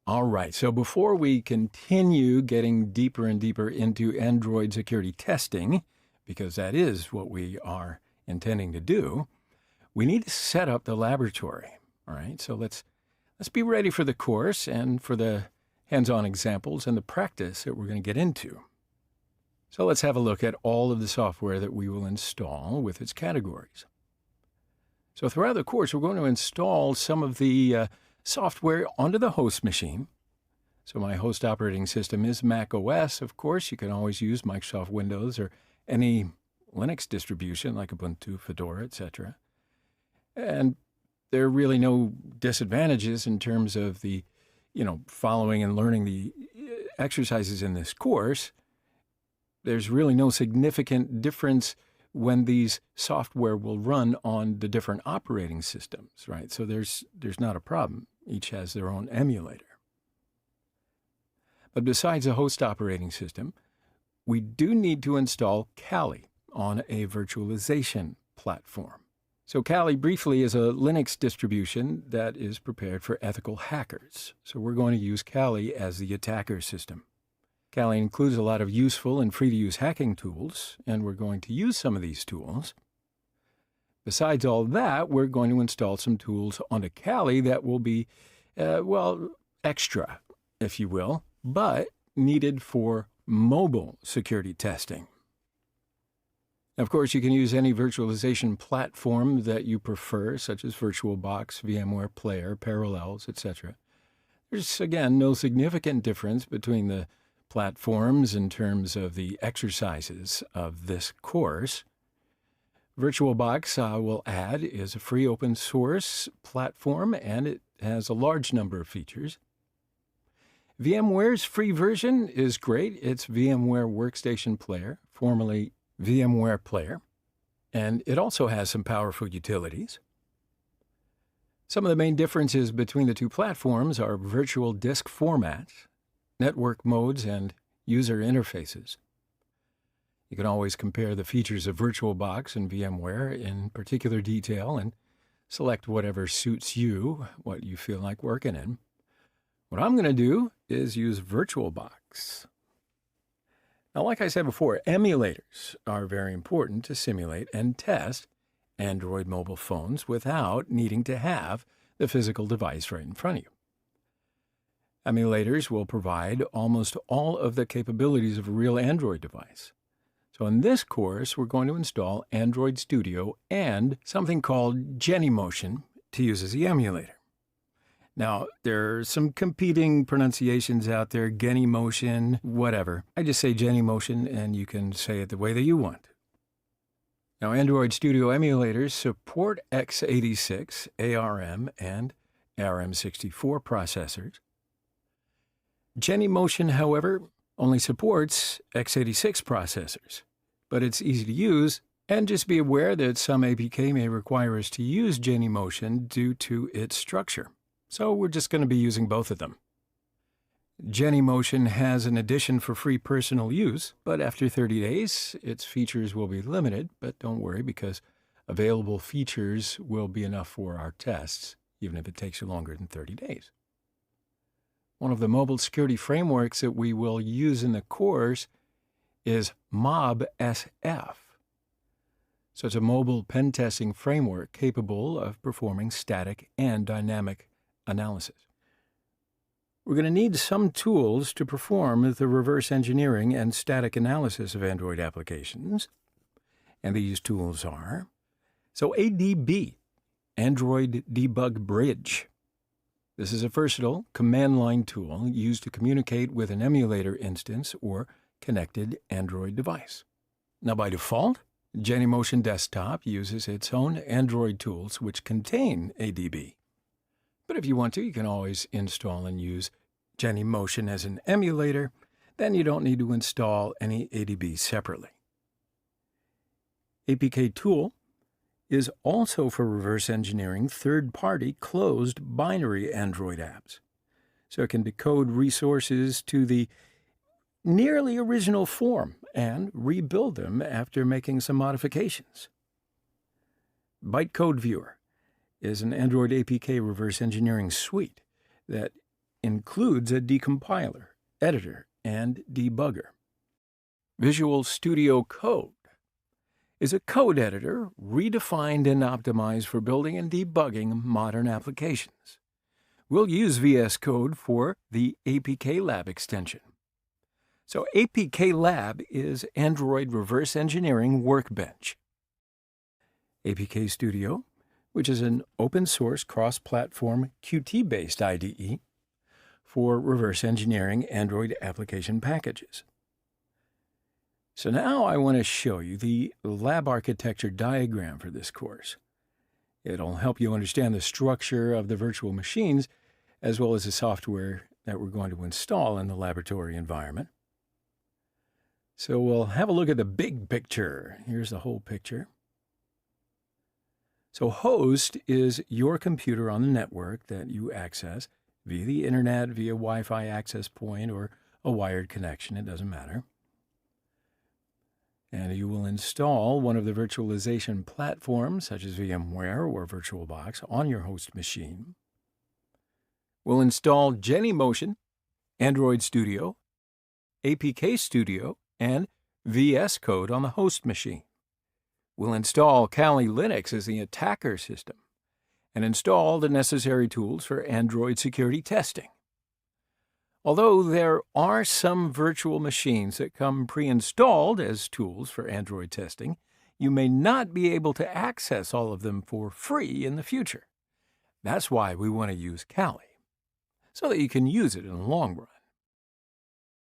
All right, so before we continue getting deeper and deeper into Android security testing, because that is what we are intending to do, we need to set up the laboratory. All right, so let's be ready for the course and for the hands-on examples and the practice that we're going to get into. So let's have a look at all of the software that we will install with its categories. So throughout the course, we're going to install some of the software onto the host machine. So my host operating system is Mac OS. Of course, you can always use Microsoft Windows or any Linux distribution like Ubuntu, Fedora, etc. And there are really no disadvantages in terms of the, following and learning the exercises in this course. There's really no significant difference when these software will run on the different operating systems, right? So there's not a problem. Each has their own emulator. But besides a host operating system, we do need to install Kali on a virtualization platform. So Kali, briefly, is a Linux distribution that is prepared for ethical hackers. So we're going to use Kali as the attacker system. Kali includes a lot of useful and free-to-use hacking tools, and we're going to use some of these tools. Besides all that, we're going to install some tools onto Kali that will be, extra, if you will, but needed for mobile security testing. Of course, you can use any virtualization platform that you prefer, such as VirtualBox, VMware Player, Parallels, etc. There's, again, no significant difference between the platforms in terms of the exercises of this course. VirtualBox, I will add, is a free open source platform, and it has a large number of features. VMware's free version is great. It's VMware Workstation Player, formerly VMware Player, and it also has some powerful utilities. Some of the main differences between the two platforms are virtual disk formats, network modes, and user interfaces. You can always compare the features of VirtualBox and VMware in particular detail and select whatever suits you, what you feel like working in. What I'm going to do is use VirtualBox. Now, like I said before, emulators are very important to simulate and test Android mobile phones without needing to have the physical device right in front of you. Emulators will provide almost all of the capabilities of a real Android device. So in this course, we're going to install Android Studio and something called Genymotion to use as the emulator. Now, there are some competing pronunciations out there, Genymotion, whatever. I just say Genymotion, and you can say it the way that you want. Now, Android Studio emulators support x86, ARM, and ARM64 processors. Genymotion, however, only supports x86 processors, but it's easy to use, and just be aware that some APK may require us to use Genymotion due to its structure. So we're just going to be using both of them. Genymotion has an addition for free personal use, but after 30 days, its features will be limited, but don't worry because available features will be enough for our tests, even if it takes you longer than 30 days. One of the mobile security frameworks that we will use in the course is MobSF. So it's a mobile pen testing framework capable of performing static and dynamic analysis. We're going to need some tools to perform the reverse engineering and static analysis of Android applications. And these tools are, ADB, Android Debug Bridge. This is a versatile command line tool used to communicate with an emulator instance or connected Android device. Now, by default, Genymotion Desktop uses its own Android tools which contain ADB. But if you want to, you can always install and use Genymotion as an emulator. Then you don't need to install any ADB separately. APK Tool is also for reverse engineering third-party closed binary Android apps. So it can decode resources to the nearly original form and rebuild them after making some modifications. Bytecode Viewer is an Android APK reverse engineering suite that includes a decompiler, editor, and debugger. Visual Studio Code is a code editor redefined and optimized for building and debugging modern applications. We'll use VS Code for the APK Lab extension. So APK Lab is Android Reverse Engineering Workbench. APK Studio, which is an open-source cross-platform Qt-based IDE for reverse engineering Android application packages. So now I want to show you the lab architecture diagram for this course. It'll help you understand the structure of the virtual machines as well as the software that we're going to install in the laboratory environment. So we'll have a look at the big picture. Here's the whole picture. So host is your computer on the network that you access via the internet, via Wi-Fi access point, or a wired connection. It doesn't matter. And you will install one of the virtualization platforms, such as VMware or VirtualBox, on your host machine. We'll install Genymotion, Android Studio, APK Studio, and VS Code on the host machine. We'll install Kali Linux as the attacker system and install the necessary tools for Android security testing. Although there are some virtual machines that come pre-installed as tools for Android testing, you may not be able to access all of them for free in the future. That's why we want to use Kali, so that you can use it in the long run.